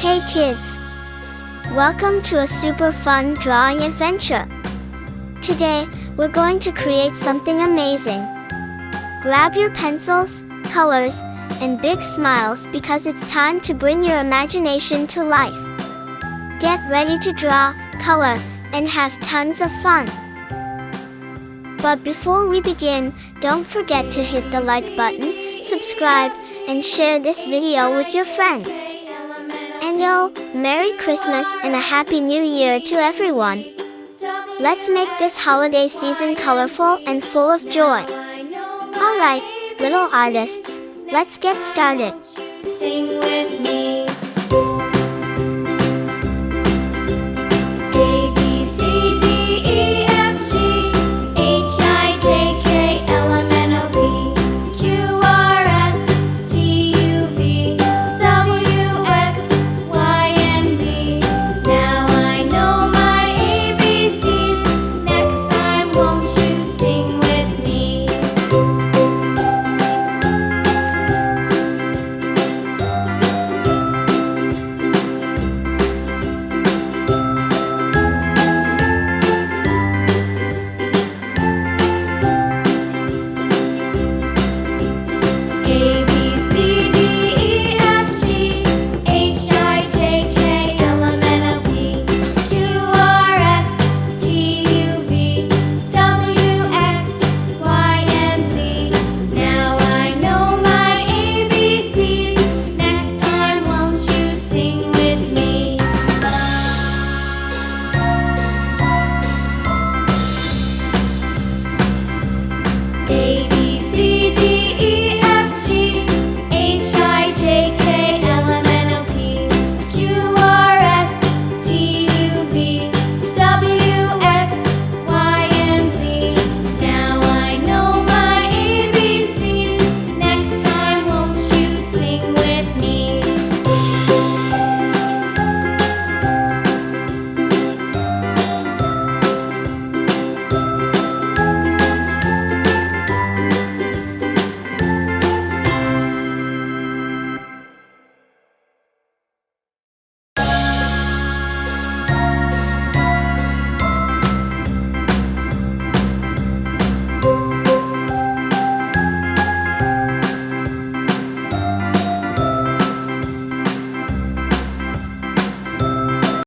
Hey kids! Welcome to a super fun drawing adventure. Today, we're going to create something amazing. Grab your pencils, colors, and big smiles because it's time to bring your imagination to life. Get ready to draw, color, and have tons of fun. But before we begin, don't forget to hit the like button, subscribe, and share this video with your friends. And Merry Christmas and a Happy New Year to everyone! Let's make this holiday season colorful and full of joy. Alright, little artists, let's get started. Sing with me.